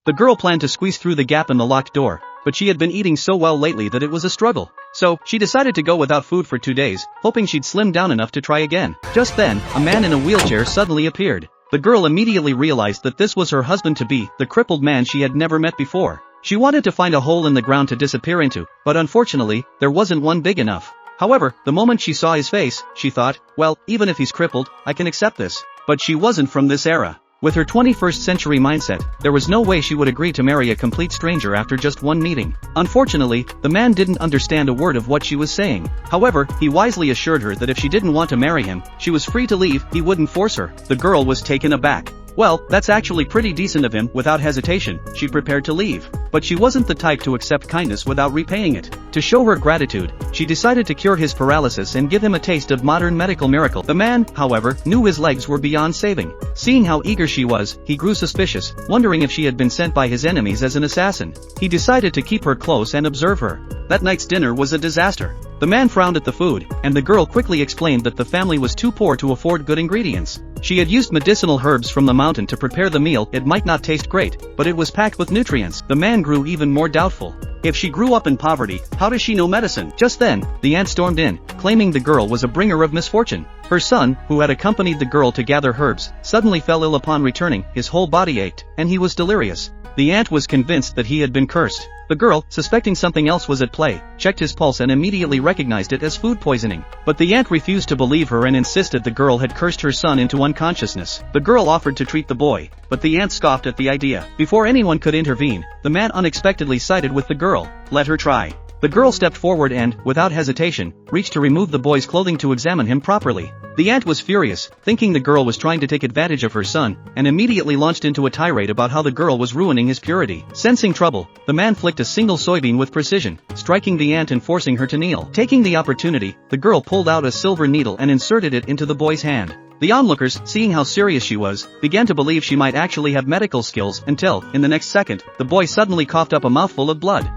The girl planned to squeeze through the gap in the locked door, but she had been eating so well lately that it was a struggle. So, she decided to go without food for 2 days, hoping she'd slim down enough to try again. Just then, a man in a wheelchair suddenly appeared. The girl immediately realized that this was her husband-to-be, the crippled man she had never met before. She wanted to find a hole in the ground to disappear into, but unfortunately, there wasn't one big enough. However, the moment she saw his face, she thought, well, even if he's crippled, I can accept this. But she wasn't from this era. With her 21st century mindset, there was no way she would agree to marry a complete stranger after just one meeting. Unfortunately, the man didn't understand a word of what she was saying. However, he wisely assured her that if she didn't want to marry him, she was free to leave, he wouldn't force her. The girl was taken aback. Well, that's actually pretty decent of him. Without hesitation, she prepared to leave. But she wasn't the type to accept kindness without repaying it. To show her gratitude, she decided to cure his paralysis and give him a taste of modern medical miracle. The man, however, knew his legs were beyond saving. Seeing how eager she was, he grew suspicious, wondering if she had been sent by his enemies as an assassin. He decided to keep her close and observe her. That night's dinner was a disaster. The man frowned at the food, and the girl quickly explained that the family was too poor to afford good ingredients. She had used medicinal herbs from the mountain to prepare the meal. It might not taste great, but it was packed with nutrients. The man grew even more doubtful. If she grew up in poverty, how does she know medicine? Just then, the aunt stormed in, claiming the girl was a bringer of misfortune. Her son, who had accompanied the girl to gather herbs, suddenly fell ill upon returning. His whole body ached, and he was delirious. The aunt was convinced that he had been cursed. The girl, suspecting something else was at play, checked his pulse and immediately recognized it as food poisoning. But the aunt refused to believe her and insisted the girl had cursed her son into unconsciousness. The girl offered to treat the boy, but the aunt scoffed at the idea. Before anyone could intervene, the man unexpectedly sided with the girl. Let her try. The girl stepped forward and, without hesitation, reached to remove the boy's clothing to examine him properly. The aunt was furious, thinking the girl was trying to take advantage of her son, and immediately launched into a tirade about how the girl was ruining his purity. Sensing trouble, the man flicked a single soybean with precision, striking the aunt and forcing her to kneel. Taking the opportunity, the girl pulled out a silver needle and inserted it into the boy's hand. The onlookers, seeing how serious she was, began to believe she might actually have medical skills until, in the next second, the boy suddenly coughed up a mouthful of blood.